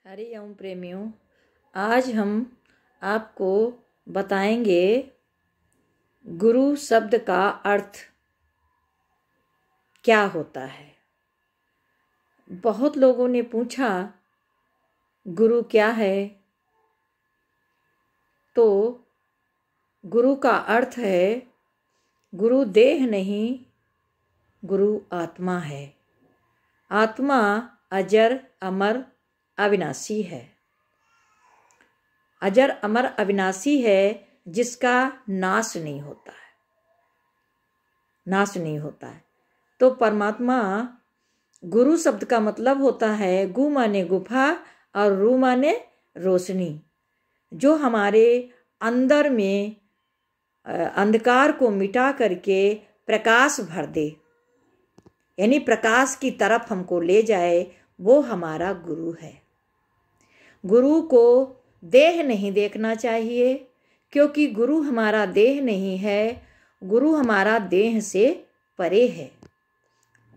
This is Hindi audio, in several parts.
हरि ओम प्रेमियों, आज हम आपको बताएंगे गुरु शब्द का अर्थ क्या होता है। बहुत लोगों ने पूछा गुरु क्या है, तो गुरु का अर्थ है गुरु देह नहीं, गुरु आत्मा है। आत्मा अजर अमर अविनाशी है। अजर अमर अविनाशी है जिसका नाश नहीं होता है, नाश नहीं होता है। तो परमात्मा, गुरु शब्द का मतलब होता है गु माने गुफा और रू माने रोशनी, जो हमारे अंदर में अंधकार को मिटा करके प्रकाश भर दे, यानी प्रकाश की तरफ हमको ले जाए, वो हमारा गुरु है। गुरु को देह नहीं देखना चाहिए, क्योंकि गुरु हमारा देह नहीं है, गुरु हमारा देह से परे है।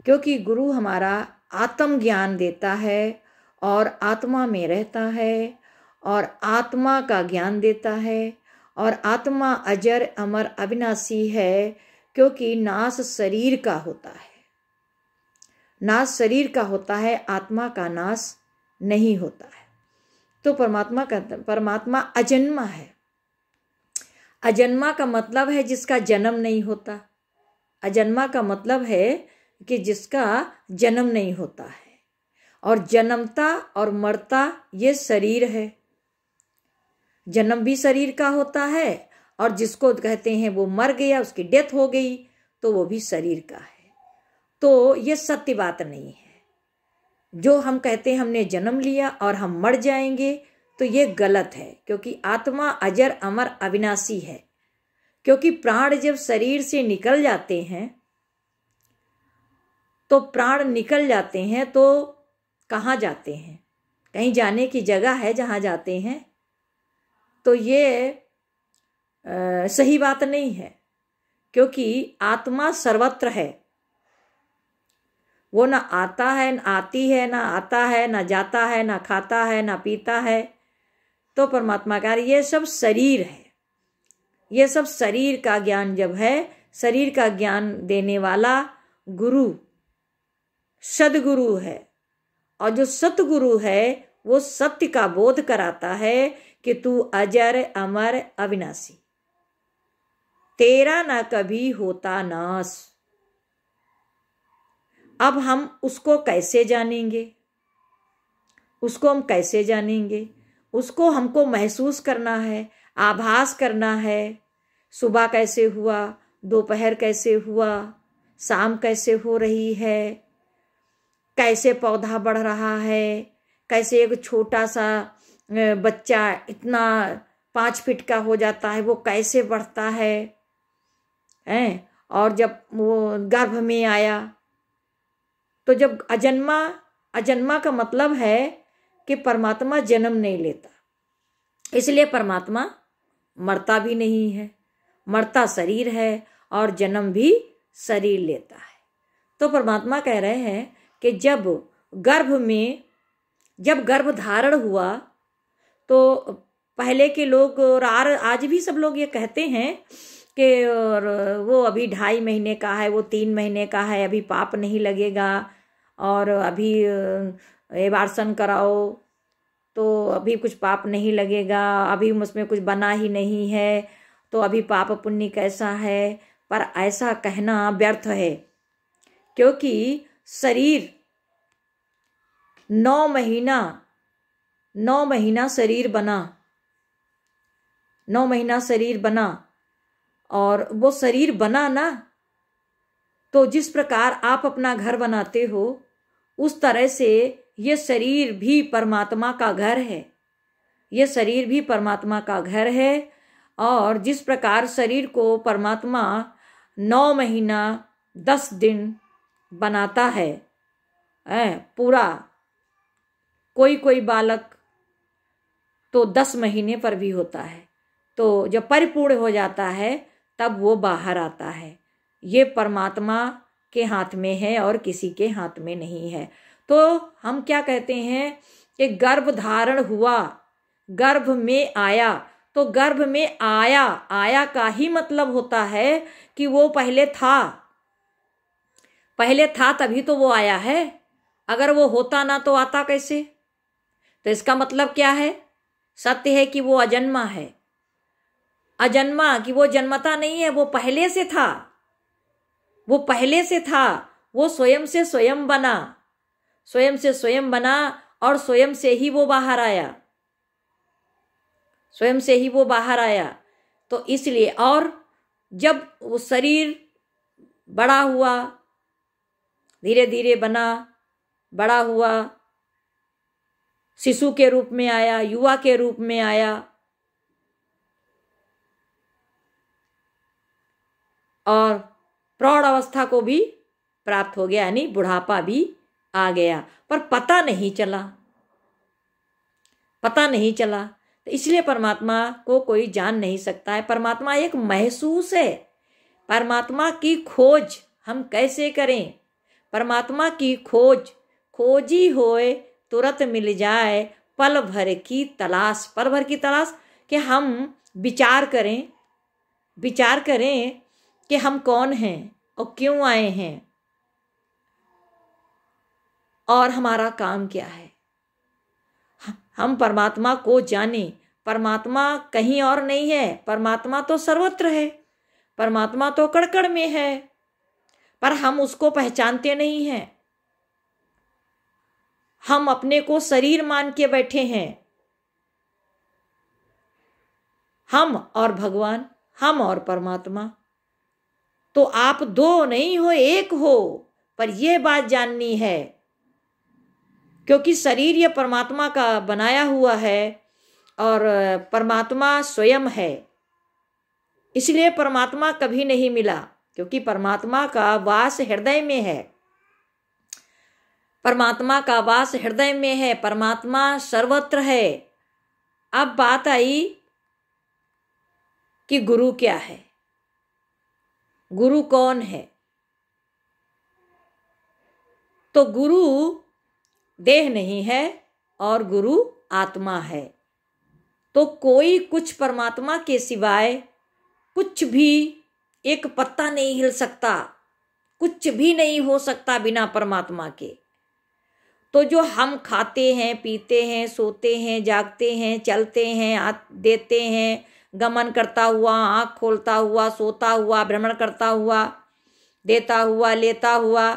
क्योंकि गुरु हमारा आत्म ज्ञान देता है और आत्मा में रहता है और आत्मा का ज्ञान देता है, और आत्मा अजर अमर अविनाशी है, क्योंकि नाश शरीर का होता है। नाश शरीर का होता है, आत्मा का नाश नहीं होता है। तो परमात्मा अजन्मा है। अजन्मा का मतलब है जिसका जन्म नहीं होता। अजन्मा का मतलब है कि जिसका जन्म नहीं होता है, और जन्मता और मरता ये शरीर है। जन्म भी शरीर का होता है, और जिसको कहते हैं वो मर गया, उसकी डेथ हो गई, तो वो भी शरीर का है। तो ये सत्य बात नहीं है। जो हम कहते हैं हमने जन्म लिया और हम मर जाएंगे, तो ये गलत है, क्योंकि आत्मा अजर अमर अविनाशी है। क्योंकि प्राण जब शरीर से निकल जाते हैं, तो प्राण निकल जाते हैं तो कहाँ जाते हैं? कहीं जाने की जगह है जहाँ जाते हैं, तो ये सही बात नहीं है। क्योंकि आत्मा सर्वत्र है, वो ना आता है, ना आती है, ना आता है, ना जाता है, ना खाता है, ना पीता है। तो परमात्मा का ये सब शरीर है। ये सब शरीर का ज्ञान जब है, शरीर का ज्ञान देने वाला गुरु सदगुरु है। और जो सतगुरु है वो सत्य का बोध कराता है कि तू अजर अमर अविनाशी, तेरा ना कभी होता नाश। अब हम उसको कैसे जानेंगे? उसको हम कैसे जानेंगे? उसको हमको महसूस करना है, आभास करना है। सुबह कैसे हुआ, दोपहर कैसे हुआ, शाम कैसे हो रही है, कैसे पौधा बढ़ रहा है, कैसे एक छोटा सा बच्चा इतना 5 फीट का हो जाता है, वो कैसे बढ़ता है, और जब वो गर्भ में आया, तो जब अजन्मा का मतलब है कि परमात्मा जन्म नहीं लेता, इसलिए परमात्मा मरता भी नहीं है। मरता शरीर है और जन्म भी शरीर लेता है। तो परमात्मा कह रहे हैं कि जब गर्भ धारण हुआ, तो पहले के लोग और आज भी सब लोग ये कहते हैं कि वो अभी 2.5 महीने का है, वो 3 महीने का है, अभी पाप नहीं लगेगा, और अभी एबार्सन कराओ तो अभी कुछ पाप नहीं लगेगा, अभी उसमें कुछ बना ही नहीं है, तो अभी पाप पुण्य कैसा है। पर ऐसा कहना व्यर्थ है, क्योंकि शरीर 9 महीना शरीर बना, 9 महीना शरीर बना, और वो शरीर बना ना, तो जिस प्रकार आप अपना घर बनाते हो, उस तरह से ये शरीर भी परमात्मा का घर है। ये शरीर भी परमात्मा का घर है। और जिस प्रकार शरीर को परमात्मा 9 महीना 10 दिन बनाता है, पूरा, कोई बालक तो 10 महीने पर भी होता है, तो जब परिपूर्ण हो जाता है तब वो बाहर आता है। ये परमात्मा के हाथ में है और किसी के हाथ में नहीं है। तो हम क्या कहते हैं कि गर्भ धारण हुआ, गर्भ में आया, तो गर्भ में आया, आया का ही मतलब होता है कि वो पहले था, पहले था तभी तो वो आया है। अगर वो होता ना तो आता कैसे? तो इसका मतलब क्या है? सत्य है कि वो अजन्मा है, अजन्मा कि वो जन्मता नहीं है, वो पहले से था, वो पहले से था, वो स्वयं से स्वयं बना, स्वयं से स्वयं बना और स्वयं से ही वो बाहर आया, स्वयं से ही वो बाहर आया। तो इसलिए, और जब वो शरीर बड़ा हुआ, धीरे धीरे बना, बड़ा हुआ, शिशु के रूप में आया, युवा के रूप में आया, और प्रौढ़ अवस्था को भी प्राप्त हो गया, यानी बुढ़ापा भी आ गया, पर पता नहीं चला, पता नहीं चला। तो इसलिए परमात्मा को कोई जान नहीं सकता है। परमात्मा एक महसूस है। परमात्मा की खोज हम कैसे करें? परमात्मा की खोज, खोजी होए तुरंत मिल जाए, पल भर की तलाश, पल भर की तलाश कि हम विचार करें, विचार करें कि हम कौन हैं और क्यों आए हैं और हमारा काम क्या है। हम परमात्मा को जाने। परमात्मा कहीं और नहीं है, परमात्मा तो सर्वत्र है, परमात्मा तो कण कण में है, पर हम उसको पहचानते नहीं हैं। हम अपने को शरीर मान के बैठे हैं। हम और भगवान, हम और परमात्मा, तो आप दो नहीं हो, एक हो। पर यह बात जाननी है, क्योंकि शरीर ये परमात्मा का बनाया हुआ है और परमात्मा स्वयं है, इसलिए परमात्मा कभी नहीं मिला, क्योंकि परमात्मा का वास हृदय में है, परमात्मा का वास हृदय में है, परमात्मा सर्वत्र है। अब बात आई कि गुरु क्या है, गुरु कौन है? तो गुरु देह नहीं है और गुरु आत्मा है। तो कोई कुछ परमात्मा के सिवाय कुछ भी, एक पत्ता नहीं हिल सकता, कुछ भी नहीं हो सकता बिना परमात्मा के। तो जो हम खाते हैं, पीते हैं, सोते हैं, जागते हैं, चलते हैं, देते हैं, गमन करता हुआ, आँख खोलता हुआ, सोता हुआ, भ्रमण करता हुआ, देता हुआ, लेता हुआ,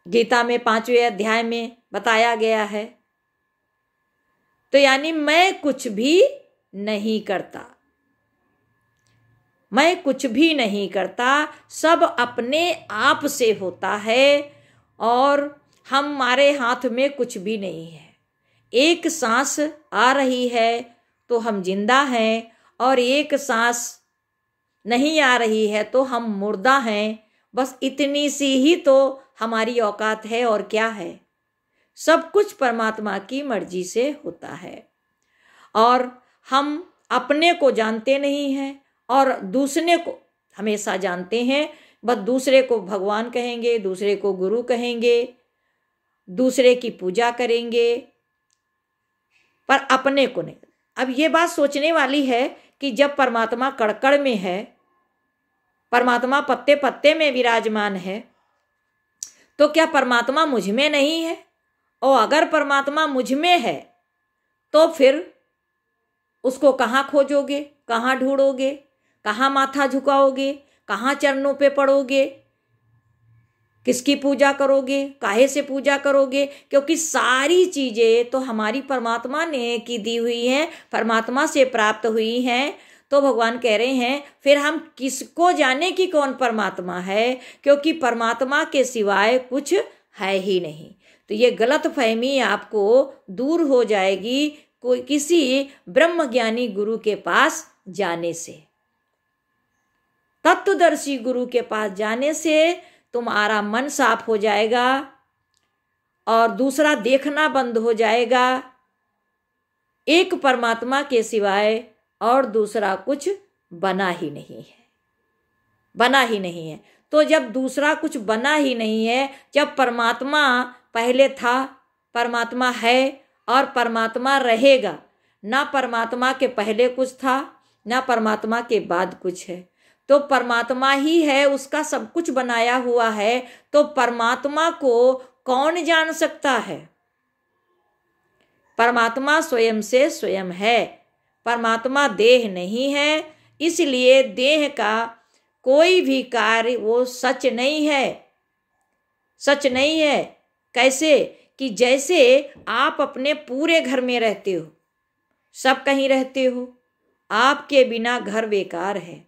गीता में 5वें अध्याय में बताया गया है। तो यानी मैं कुछ भी नहीं करता, मैं कुछ भी नहीं करता, सब अपने आप से होता है और हमारे हाथ में कुछ भी नहीं है। एक सांस आ रही है तो हम जिंदा हैं, और एक सांस नहीं आ रही है तो हम मुर्दा हैं। बस इतनी सी ही तो हमारी औकात है, और क्या है? सब कुछ परमात्मा की मर्जी से होता है। और हम अपने को जानते नहीं हैं और दूसरे को हमेशा जानते हैं। बस दूसरे को भगवान कहेंगे, दूसरे को गुरु कहेंगे, दूसरे की पूजा करेंगे, पर अपने को नहीं। अब ये बात सोचने वाली है कि जब परमात्मा कड़कड़ में है, परमात्मा पत्ते पत्ते में विराजमान है, तो क्या परमात्मा मुझ में नहीं है? और अगर परमात्मा मुझ में है तो फिर उसको कहाँ खोजोगे, कहाँ ढूंढोगे, कहाँ माथा झुकाओगे, कहाँ चरणों पे पड़ोगे, किसकी पूजा करोगे, काहे से पूजा करोगे? क्योंकि सारी चीजें तो हमारी परमात्मा ने की दी हुई हैं, परमात्मा से प्राप्त हुई हैं। तो भगवान कह रहे हैं फिर हम किसको जाने कि कौन परमात्मा है, क्योंकि परमात्मा के सिवाय कुछ है ही नहीं। तो ये गलत फहमी आपको दूर हो जाएगी कोई किसी ब्रह्म ज्ञानी गुरु के पास जाने से, तत्वदर्शी गुरु के पास जाने से तुम्हारा मन साफ हो जाएगा और दूसरा देखना बंद हो जाएगा। एक परमात्मा के सिवाय और दूसरा कुछ बना ही नहीं है, बना ही नहीं है। तो जब दूसरा कुछ बना ही नहीं है, जब परमात्मा पहले था परमात्मा है और परमात्मा रहेगा। ना परमात्मा के पहले कुछ था, ना परमात्मा के बाद कुछ है। तो परमात्मा ही है, उसका सब कुछ बनाया हुआ है। तो परमात्मा को कौन जान सकता है? परमात्मा स्वयं से स्वयं है। परमात्मा देह नहीं है, इसलिए देह का कोई भी कार्य वो सच नहीं है। सच नहीं है कैसे? कि जैसे आप अपने पूरे घर में रहते हो, सब कहीं रहते हो, आपके बिना घर बेकार है।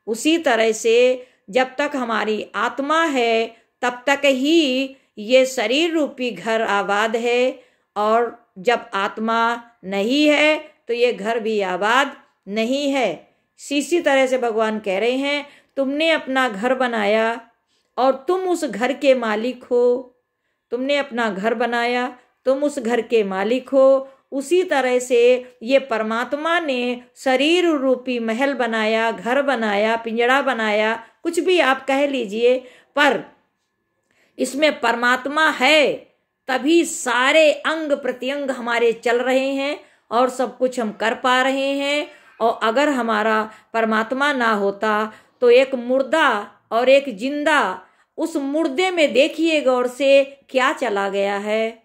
उसी तरह से जब तक हमारी आत्मा है तब तक ही ये शरीर रूपी घर आबाद है, और जब आत्मा नहीं है तो ये घर भी आबाद नहीं है। इसी तरह से भगवान कह रहे हैं, तुमने अपना घर बनाया और तुम उस घर के मालिक हो। तुमने अपना घर बनाया, तुम उस घर के मालिक हो। उसी तरह से ये परमात्मा ने शरीर रूपी महल बनाया, घर बनाया, पिंजड़ा बनाया, कुछ भी आप कह लीजिए, पर इसमें परमात्मा है तभी सारे अंग प्रत्यंग हमारे चल रहे हैं और सब कुछ हम कर पा रहे हैं। और अगर हमारा परमात्मा ना होता तो एक मुर्दा और एक जिंदा, उस मुर्दे में देखिए गौर से क्या चला गया है,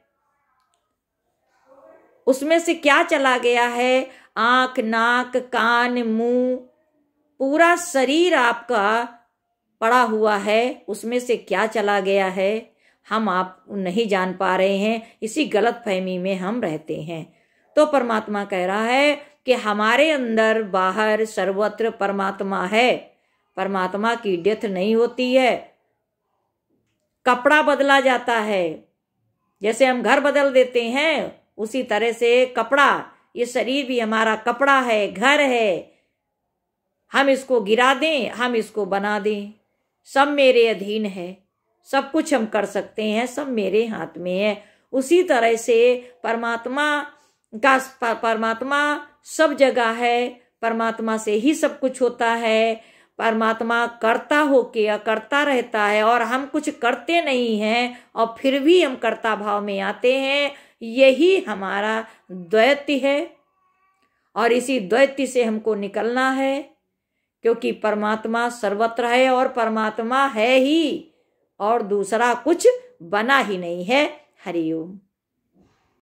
उसमें से क्या चला गया है? आंख, नाक, कान, मुंह, पूरा शरीर आपका पड़ा हुआ है, उसमें से क्या चला गया है हम आप नहीं जान पा रहे हैं। इसी गलत फहमी में हम रहते हैं। तो परमात्मा कह रहा है कि हमारे अंदर बाहर सर्वत्र परमात्मा है। परमात्मा की डेथ नहीं होती है, कपड़ा बदला जाता है। जैसे हम घर बदल देते हैं, उसी तरह से कपड़ा, ये शरीर भी हमारा कपड़ा है, घर है। हम इसको गिरा दें, हम इसको बना दें, सब मेरे अधीन है। सब कुछ हम कर सकते हैं, सब मेरे हाथ में है। उसी तरह से परमात्मा सब जगह है, परमात्मा से ही सब कुछ होता है। परमात्मा करता होके अकर्ता रहता है, और हम कुछ करते नहीं हैं और फिर भी हम कर्ता भाव में आते हैं। यही हमारा द्वैत है, और इसी द्वैत से हमको निकलना है, क्योंकि परमात्मा सर्वत्र है और परमात्मा है ही, और दूसरा कुछ बना ही नहीं है। हरि ओम।